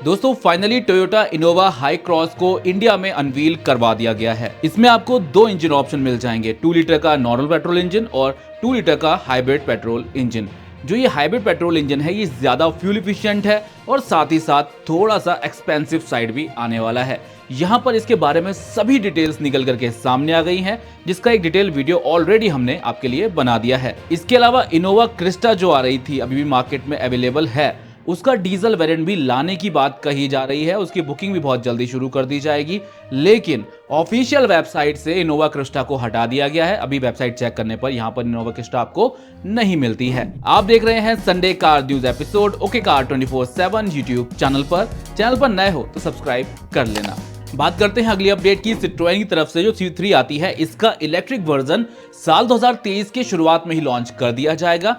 दोस्तों finally Toyota Innova high cross को India में अनवील करवा दिया गया है। इसमें आपको दो इंजन ऑप्शन मिल जाएंगे, 2 लीटर का नॉर्मल पेट्रोल इंजन और 2 लीटर का हाइब्रिड पेट्रोल इंजन। जो ये हाइब्रिड पेट्रोल इंजन है ये ज्यादा फ्यूल इफिशिएंट है और साथ ही साथ थोड़ा सा एक्सपेंसिव साइड भी आने वाला है। यहाँ पर इसके बारे में सभी डिटेल्स निकल करके सामने आ गई हैं, जिसका एक डिटेल वीडियो ऑलरेडी हमने आपके लिए बना दिया है। इसके अलावा इनोवा क्रिस्टा जो आ रही थी अभी भी मार्केट में अवेलेबल है, उसका डीजल वेरिएंट भी लाने की बात कही जा रही है। उसकी बुकिंग भी बहुत जल्दी शुरू कर दी जाएगी, लेकिन ऑफिशियल वेबसाइट से इनोवा क्रिस्टा को हटा दिया गया है। अभी वेबसाइट चेक करने पर यहाँ पर इनोवा क्रिस्टा आपको नहीं मिलती है। आप देख रहे हैं Sunday car news episode okay car 24/7 YouTube channel पर नए हो तो सब्सक्राइब कर लेना। बात करते हैं अगली अपडेट की। सिट्रोएन की तरफ से जो C3 आती है, इसका इलेक्ट्रिक वर्जन साल 2023 के शुरुआत में ही लॉन्च कर दिया जाएगा।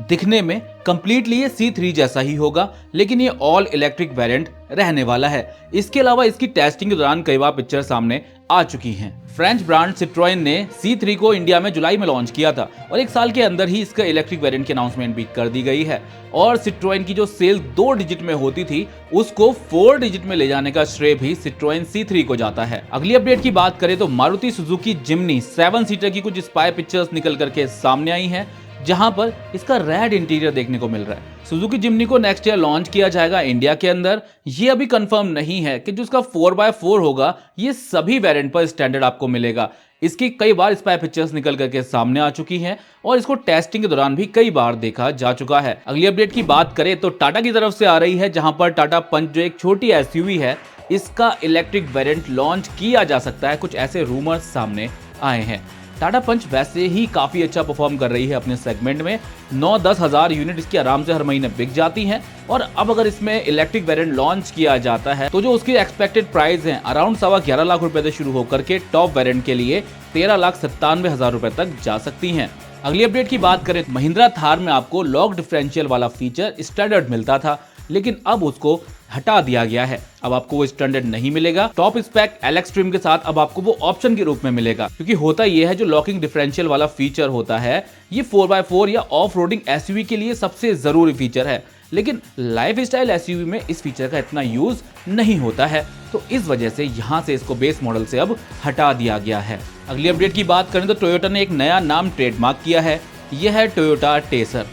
दिखने में कंप्लीटली ये C3 जैसा ही होगा, लेकिन ये ऑल इलेक्ट्रिक वेरिएंट रहने वाला है। इसके अलावा इसकी टेस्टिंग के दौरान कई बार पिक्चर सामने आ चुकी हैं। फ्रेंच ब्रांड सिट्रोएन ने C3 को इंडिया में जुलाई में लॉन्च किया था और एक साल के अंदर ही इसका इलेक्ट्रिक वेरिएंट की अनाउंसमेंट भी कर दी गई है। और सिट्रोएन की जो सेल 2 डिजिट में होती थी उसको 4 डिजिट में ले जाने का श्रेय भी सिट्रोएन C3 को जाता है। अगली अपडेट की बात करें तो मारुति सुजुकी जिम्नी 7 सीटर की कुछ स्पाई पिक्चर्स निकल करके सामने आई हैं, जहां पर इसका रेड इंटीरियर देखने को मिल रहा है। सुजुकी जिम्नी को नेक्स्ट ईयर लॉन्च किया जाएगा इंडिया के अंदर। ये अभी कंफर्म नहीं है कि जो इसका 4x4 होगा ये सभी वेरिएंट पर स्टैंडर्ड आपको मिलेगा। इसकी कई बार स्पाई पिक्चर्स निकल करके सामने आ चुकी हैं और इसको टेस्टिंग के दौरान भी कई बार देखा जा चुका है। अगली अपडेट की बात करें तो टाटा की तरफ से आ रही है, जहां पर टाटा पंच जो एक छोटी एसयूवी है, इसका इलेक्ट्रिक वेरिएंट लॉन्च किया जा सकता है। कुछ ऐसे रूमर्स सामने आए हैं। टाटा पंच वैसे ही काफी अच्छा परफॉर्म कर रही है अपने सेगमेंट में। 9-10 हज़ार यूनिट इसकी आराम से हर महीने बिक जाती हैं और अब अगर इसमें इलेक्ट्रिक वेरिएंट लॉन्च किया जाता है तो जो उसकी एक्सपेक्टेड प्राइस है अराउंड 11.25 लाख रुपए से शुरू होकर के टॉप वेरिएंट के लिए 13,97,000 रुपए तक जा सकती हैं। अगली अपडेट की बात करें, महिंद्रा थार में आपको लॉक डिफरेंशियल वाला फीचर स्टैंडर्ड मिलता था, लेकिन अब उसको हटा दिया गया है। अब आपको वो स्टैंडर्ड नहीं मिलेगा। टॉप स्पेक एलएक्स ट्रिम के साथ अब आपको वो ऑप्शन के रूप में मिलेगा, क्योंकि होता यह है जो लॉकिंग डिफरेंशियल वाला फीचर होता है ये 4x4 या ऑफ रोडिंग एसयूवी के लिए सबसे जरूरी फीचर है, लेकिन लाइफ स्टाइल एसयूवी में इस फीचर का इतना यूज नहीं होता है। तो इस वजह से यहाँ से इसको बेस मॉडल से अब हटा दिया गया है। अगली अपडेट की बात करें तो टोयोटा ने एक नया नाम ट्रेडमार्क किया है, यह है टोयोटा टेसर।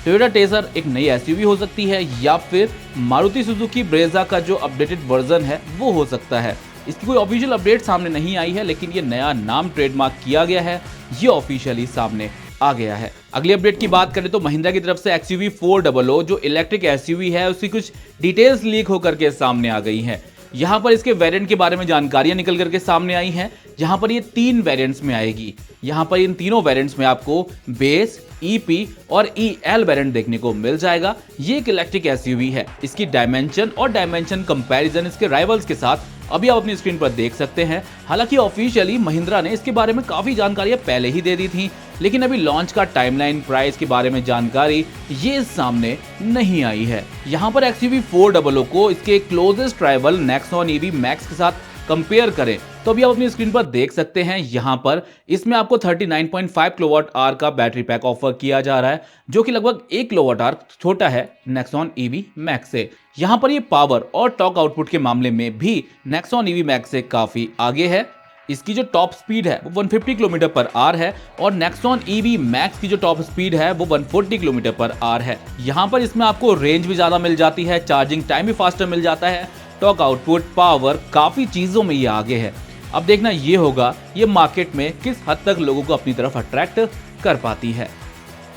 टोयोटा टेसर एक नई एसयूवी हो सकती है या फिर मारुति सुजुकी ब्रेजा का जो अपडेटेड वर्जन है वो हो सकता है। इसकी कोई ऑफिशियल अपडेट सामने नहीं आई है, लेकिन ये नया नाम ट्रेडमार्क किया गया है, ये ऑफिशियली सामने आ गया है। अगली अपडेट की बात करें तो महिंद्रा की तरफ से XUV 400 जो इलेक्ट्रिक एसयूवी है उसकी कुछ डिटेल्स लीक होकर के सामने आ गई हैं। यहाँ पर इसके वेरिएंट के बारे में जानकारियां निकल करके सामने आई हैं, जहां पर ये 3 वेरिएंट्स में आएगी। यहाँ पर इन तीनों वेरिएंट्स में आपको बेस, EP और EL वेरिएंट देखने को मिल जाएगा। ये एक इलेक्ट्रिक एसयूवी है। इसकी डायमेंशन और डायमेंशन कंपैरिजन इसके राइवल्स के साथ अभी आप अपनी स्क्रीन पर देख सकते हैं। हालांकि ऑफिशियली महिंद्रा ने इसके बारे में काफी जानकारियां पहले ही दे दी थी, लेकिन अभी लॉन्च का टाइमलाइन, प्राइस के बारे में जानकारी ये सामने नहीं आई है। यहाँ पर XUV 400 को इसके closest rival Nexon EV max के साथ कंपेयर करें तो अभी आप अपनी स्क्रीन पर देख सकते हैं। यहाँ पर इसमें आपको 39.5 किलोवाट आवर का बैटरी पैक ऑफर किया जा रहा है, जो कि लगभग 1 किलोवाट आवर छोटा है नेक्सॉन EV मैक्स से। यहाँ पर ये पावर और टॉर्क आउटपुट के मामले में भी नेक्सॉन EV मैक्स से काफी आगे है। इसकी जो टॉप स्पीड है वो 150 किलोमीटर पर आवर है और नेक्सॉन EV मैक्स की जो टॉप स्पीड है वो 140 किलोमीटर पर आवर है। यहाँ पर इसमें आपको रेंज भी ज्यादा मिल जाती है, चार्जिंग टाइम भी फास्टर मिल जाता है, टॉर्क आउटपुट, पावर, काफी चीजों में ये आगे है। अब देखना ये होगा ये मार्केट में किस हद तक लोगों को अपनी तरफ अट्रैक्ट कर पाती है।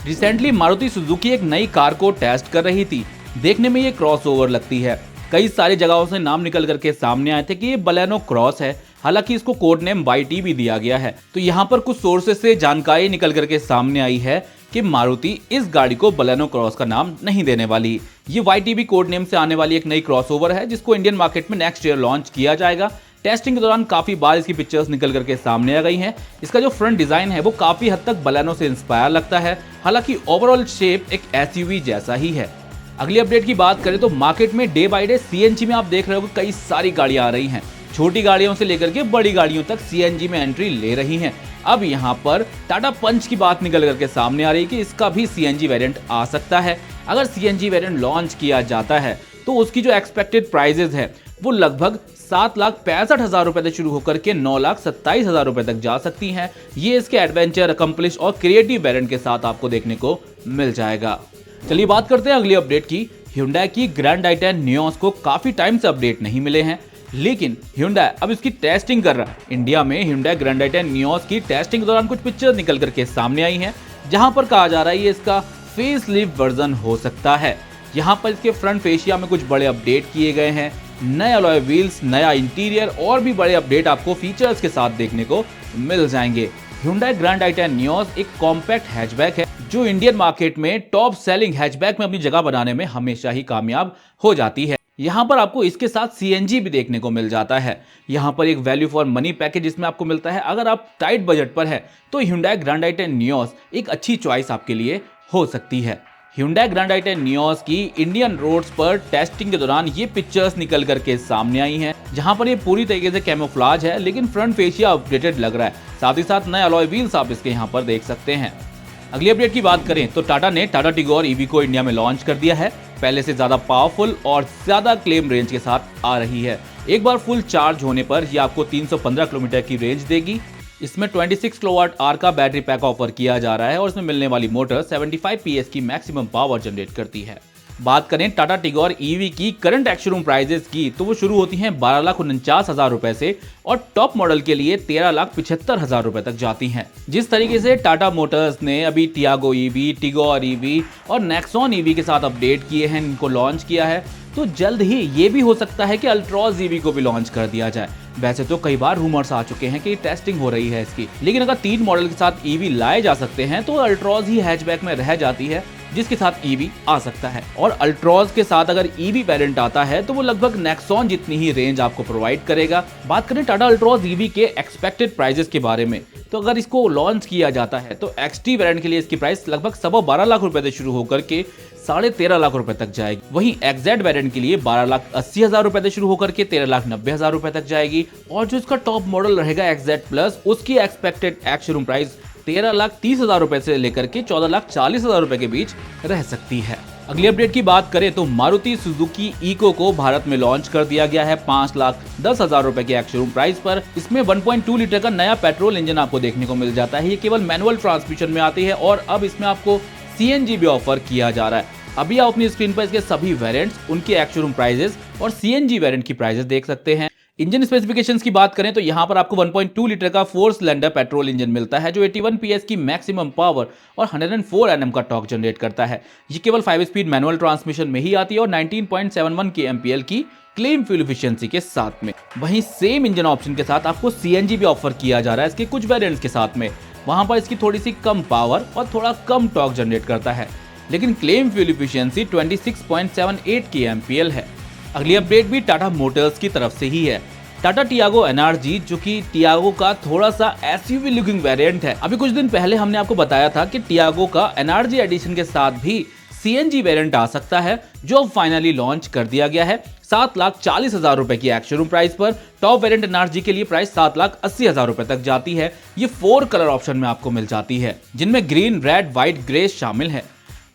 रिसेंटली मारुति सुजुकी एक नई कार को टेस्ट कर रही थी। देखने में ये क्रॉसओवर लगती है। कई सारी जगहों से नाम निकल करके सामने आए थे कि ये बलेनो क्रॉस है, हालांकि इसको कोड नेम YT भी दिया गया है। तो यहाँ पर कुछ सोर्सेस से जानकारी निकल करके सामने आई है कि मारुति इस गाड़ी को बलेनो क्रॉस का नाम नहीं देने वाली। ये YTB कोड नेम से आने वाली एक नई क्रॉसओवर है, जिसको इंडियन मार्केट में नेक्स्ट ईयर लॉन्च किया जाएगा। टेस्टिंग के दौरान काफी बार इसकी पिक्चर्स निकल करके सामने आ गई हैं। इसका जो फ्रंट डिजाइन है वो काफी हद तक बलेनो से इंस्पायर लगता है, हालांकि ओवरऑल शेप एक SUV जैसा ही है। अगली अपडेट की बात करें तो मार्केट में डे बाय डे CNG में आप देख रहे हो कि कई सारी गाड़ियां आ रही हैं। छोटी गाड़ियों से लेकर के बड़ी गाड़ियों तक CNG में एंट्री ले रही हैं। अब यहाँ पर टाटा पंच की बात निकल करके सामने आ रही है कि इसका भी CNG वेरिएंट आ सकता है। अगर CNG वेरिएंट लॉन्च किया जाता है तो उसकी जो एक्सपेक्टेड प्राइजेज है वो लगभग 7,65,000 रुपए से शुरू होकर के 9,27,000 रुपए तक जा सकती हैं। ये इसके एडवेंचर, अकम्पलिश और क्रिएटिव वेरिएंट के साथ आपको देखने को मिल जाएगा। चलिए बात करते हैं अगली अपडेट की। Hyundai की ग्रैंड i10 नियोस को काफी टाइम से अपडेट नहीं मिले हैं, लेकिन Hyundai अब इसकी टेस्टिंग कर रहा है। इंडिया में Hyundai ग्रैंड i10 नियोस की टेस्टिंग के दौरान कुछ पिक्चर निकल करके सामने आई हैं, जहां पर कहा जा रहा है ये इसका फेसलिफ्ट वर्जन हो सकता है। यहाँ पर इसके फ्रंट फेशिया में कुछ बड़े अपडेट किए गए हैं, नए अलॉय व्हील्स, नया इंटीरियर और भी बड़े अपडेट आपको फीचर्स के साथ देखने को मिल जाएंगे। Hyundai ग्रैंड i10 नियोस एक कॉम्पैक्ट हैचबैक है जो इंडियन मार्केट में टॉप सेलिंग हैचबैक में अपनी जगह बनाने में हमेशा ही कामयाब हो जाती है। यहाँ पर आपको इसके साथ CNG भी देखने को मिल जाता है। यहाँ पर एक वैल्यू फॉर मनी पैकेज इसमें आपको मिलता है। अगर आप टाइट बजट पर है तो Hyundai ग्रैंड i10 नियोस एक अच्छी चॉइस आपके लिए हो सकती है। Hyundai ग्रैंड i10 नियोस की इंडियन रोड्स पर टेस्टिंग के दौरान ये पिक्चर्स निकल करके सामने आई हैं, जहां पर ये पूरी तरीके से कैमोफ्लेज है, लेकिन फ्रंट फेशिया अपडेटेड लग रहा है। साथ ही साथ नए अलॉय व्हील्स आप इसके यहाँ पर देख सकते हैं। अगली अपडेट की बात करें तो टाटा ने टाटा टिगोर EV को इंडिया में लॉन्च कर दिया है। पहले से ज्यादा पावरफुल और ज्यादा क्लेम रेंज के साथ आ रही है। एक बार फुल चार्ज होने पर यह आपको 315 किलोमीटर की रेंज देगी। इसमें 26 किलोवाट आवर का बैटरी पैक ऑफर किया जा रहा है और इसमें मिलने वाली मोटर 75 PS की मैक्सिमम पावर जनरेट करती है। बात करें टाटा टिगोर EV की करंट एक्स-शोरूम प्राइजेस की तो वो शुरू होती हैं 12,49,000 रुपए से और टॉप मॉडल के लिए 13,75,000 रुपए तक जाती हैं। जिस तरीके से टाटा मोटर्स ने अभी टियागो EV, टिगोर EV और नेक्सॉन EV के साथ अपडेट किए हैं, इनको लॉन्च किया है, तो जल्द ही ये भी हो सकता है कि अल्ट्रॉज EV को भी लॉन्च कर दिया जाए। वैसे तो कई बार रूमर्स आ चुके हैं कि टेस्टिंग हो रही है इसकी, लेकिन अगर 3 मॉडल के साथ EV लाए जा सकते हैं तो अल्ट्रॉज ही हैचबैक में रह जाती है जिसके साथ EV आ सकता है। और अल्ट्रॉज के साथ अगर EV वेरिएंट आता है तो वो लगभग नेक्सॉन जितनी ही रेंज आपको प्रोवाइड करेगा। बात करें टाटा अल्ट्रॉज EV के एक्सपेक्टेड प्राइजेस के बारे में, तो अगर इसको लॉन्च किया जाता है तो XT वेरिएंट के लिए इसकी प्राइस लगभग 12.25 लाख रुपए से शुरू होकर के 13.5 लाख रुपए तक जाएगी। वहीं XZ वेरिएंट के लिए 12,80,000 रुपए से शुरू होकर के 13,90,000 रुपए तक जाएगी। और जो इसका टॉप मॉडल रहेगा XZ प्लस, उसकी एक्सपेक्टेड एक्स शोरूम प्राइस 13,30,000 रुपए से लेकर के 14,40,000 रुपए के बीच रह सकती है। अगली अपडेट की बात करें तो मारुति सुजुकी इको को भारत में लॉन्च कर दिया गया है 5,10,000 रुपए के एक्स शोरूम प्राइस पर। इसमें 1.2 लीटर का नया पेट्रोल इंजन आपको देखने को मिल जाता है। ये केवल मैनुअल ट्रांसमिशन में आती है और अब इसमें आपको CNG भी ऑफर किया जा रहा है। अभी आप अपनी स्क्रीन पर इसके सभी वेरिएंट्स, उनके एक्स शोरूम प्राइजेस और CNG वेरिएंट की प्राइजेस देख सकते हैं। इंजन स्पेसिफिकेशंस की बात करें तो यहाँ पर आपको 1.2 लीटर का 4 सिलेंडर पेट्रोल इंजन मिलता है जो 81 PS की मैक्सिमम पावर और 104 Nm का टॉर्क जनरेट करता है। ये केवल 5 स्पीड मैनुअल ट्रांसमिशन में ही आती है और 19.71 kmpl की क्लेम फ्यूल एफिशिएंसी के साथ में। वहीं सेम इंजन ऑप्शन के साथ आपको CNG भी ऑफर किया जा रहा है इसके कुछ वेरिएंट्स के साथ में। वहां पर इसकी थोड़ी सी कम पावर और थोड़ा कम टॉर्क जनरेट करता है, लेकिन क्लेम फ्यूल एफिशिएंसी 26.78 kmpl है। अगली अपडेट भी टाटा मोटर्स की तरफ से ही है। टाटा टियागो NRG, जो कि टियागो का थोड़ा सा SUV लुकिंग वेरिएंट है। अभी कुछ दिन पहले हमने आपको बताया था कि टियागो का NRG एडिशन के साथ भी CNG वेरिएंट आ सकता है, जो फाइनली लॉन्च कर दिया गया है 7,40,000 रुपए की एक्स शोरूम प्राइस पर। टॉप वेरिएंट NRG के लिए प्राइस 7,80,000 रुपए तक जाती है। ये 4 कलर ऑप्शन में आपको मिल जाती है, जिनमें ग्रीन, रेड, व्हाइट, ग्रे शामिल है।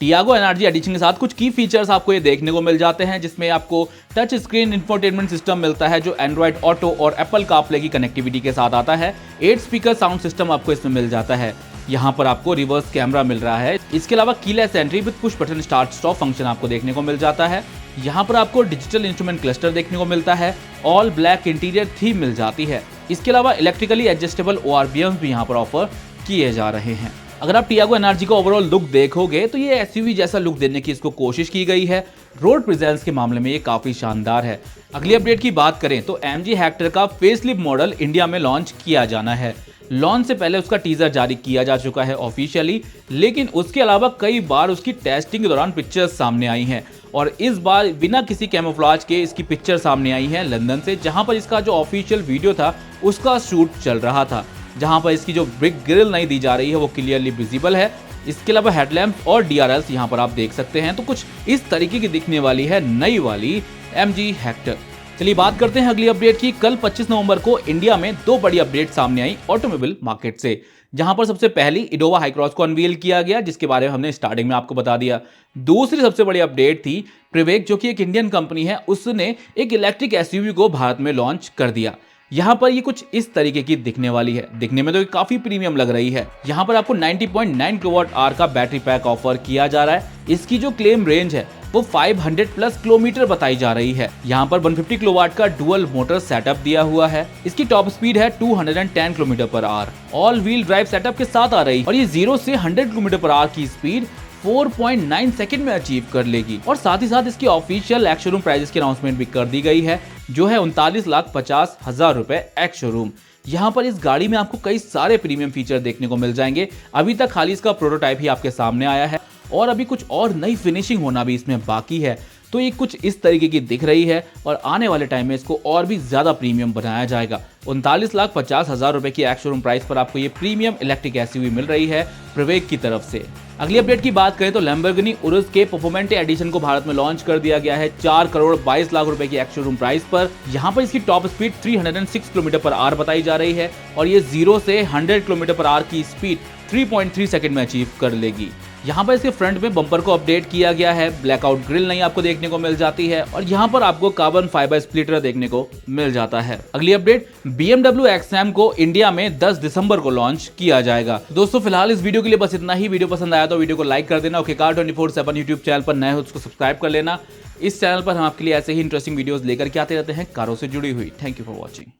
टियागो NRG एडिशन के साथ कुछ की फीचर्स आपको ये देखने को मिल जाते हैं, जिसमें आपको टच स्क्रीन इंफोटेनमेंट सिस्टम मिलता है जो एंड्रॉइड ऑटो और एप्पल कारप्ले की कनेक्टिविटी के साथ आता है। 8 स्पीकर साउंड सिस्टम आपको इसमें मिल जाता है। यहाँ पर आपको रिवर्स कैमरा मिल रहा है। इसके अलावा keyless entry with push button start stop function आपको देखने को मिल जाता है। यहाँ पर आपको डिजिटल इंस्ट्रूमेंट क्लस्टर देखने को मिलता है। ऑल ब्लैक इंटीरियर थीम मिल जाती है। इसके अलावा इलेक्ट्रिकली एडजस्टेबल ORVMs भी यहाँ पर ऑफर किए जा रहे हैं। अगर आप टियागो NRG का ओवरऑल लुक देखोगे तो ये SUV जैसा लुक देने की इसको कोशिश की गई है। रोड प्रेजेंस के मामले में ये काफी शानदार है। अगली अपडेट की बात करें तो MG हेक्टर का फेसलिफ्ट मॉडल इंडिया में लॉन्च किया जाना है। लॉन्च से पहले उसका टीजर जारी किया जा चुका है ऑफिशियली, लेकिन उसके अलावा कई बार उसकी टेस्टिंग के दौरान पिक्चर्स सामने आई हैं और इस बार बिना किसी कैमोफ्लेज के इसकी पिक्चर सामने आई है लंदन से, जहां पर इसका जो ऑफिशियल वीडियो था उसका शूट चल रहा था, जहां पर इसकी जो ब्रिक ग्रिल नहीं दी जा रही है वो क्लियरली विजिबल है। इसके अलावा हेडलैम्प और DRLs यहां पर आप देख सकते हैं। तो कुछ इस तरीके की दिखने वाली है नई वाली MG हेक्टर। चलिए बात करते हैं अगली अपडेट की। कल 25 नवंबर को इंडिया में 2 बड़ी अपडेट सामने आई ऑटोमोबाइल मार्केट से, जहां पर सबसे पहली इनोवा हाई क्रॉस को अनवील किया गया, जिसके बारे में हमने स्टार्टिंग में आपको बता दिया। दूसरी सबसे बड़ी अपडेट थी प्रिवेक जो कि एक इंडियन कंपनी है, उसने एक इलेक्ट्रिक एसयूवी को भारत में लॉन्च कर दिया। यहाँ पर ये कुछ इस तरीके की दिखने वाली है। दिखने में तो ये काफी प्रीमियम लग रही है। यहाँ पर आपको 90.9 किलोवाट आवर का बैटरी पैक ऑफर किया जा रहा है। इसकी जो क्लेम रेंज है वो 500 प्लस किलोमीटर बताई जा रही है। यहाँ पर 150 किलोवाट का डुअल मोटर सेटअप दिया हुआ है। इसकी टॉप स्पीड है 210 kilometre per hour. All wheel drive setup के साथ आ रही है और ये 0 से 100 किलोमीटर पर आवर की स्पीड 4.9 सेकंड में अचीव कर लेगी। और साथ ही साथ इसकी ऑफिशियल एक्स शोरूम प्राइस की अनाउंसमेंट भी कर दी गई है, जो है 39,50,000 रुपए एक्स शोरूम। यहाँ पर इस गाड़ी में आपको कई सारे प्रीमियम फीचर देखने को मिल जाएंगे। अभी तक खाली इसका प्रोटोटाइप ही आपके सामने आया है और अभी कुछ और नई फिनिशिंग होना भी इसमें बाकी है। तो ये कुछ इस तरीके की दिख रही है और आने वाले टाइम में इसको और भी ज्यादा प्रीमियम बनाया जाएगा। 39,50,000 रुपए की एक्स शोरूम प्राइस पर आपको ये प्रीमियम इलेक्ट्रिक एसयूवी मिल रही है प्रिवेक की तरफ से। अगली अपडेट की बात करें तो लैम्बोर्गिनी उरुस के परफॉर्मेंटे एडिशन को भारत में लॉन्च कर दिया गया है 4,22,00,000 रुपए की एक्स शोरूम प्राइस पर। यहाँ पर इसकी top speed 306 kilometre per hour बताई जा रही है और ये 0 से 100 किलोमीटर पर आवर की स्पीड 3.3 सेकंड में अचीव कर लेगी। यहाँ पर इसके फ्रंट में बम्पर को अपडेट किया गया है, ब्लैकआउट ग्रिल नहीं आपको देखने को मिल जाती है और यहाँ पर आपको कार्बन फाइबर स्प्लिटर देखने को मिल जाता है। अगली अपडेट, BMW XM को इंडिया में 10 दिसंबर को लॉन्च किया जाएगा। दोस्तों फिलहाल इस वीडियो के लिए बस इतना ही। वीडियो पसंद आया तो वीडियो को लाइक कर देना। ओके कार 24/7 यूट्यूब चैनल पर नए हो उसको सब्सक्राइब कर लेना। इस चैनल पर हम आपके लिए ऐसे ही इंटरेस्टिंग वीडियोस लेकर के आते रहते हैं कारों से जुड़ी हुई। Thank you for watching.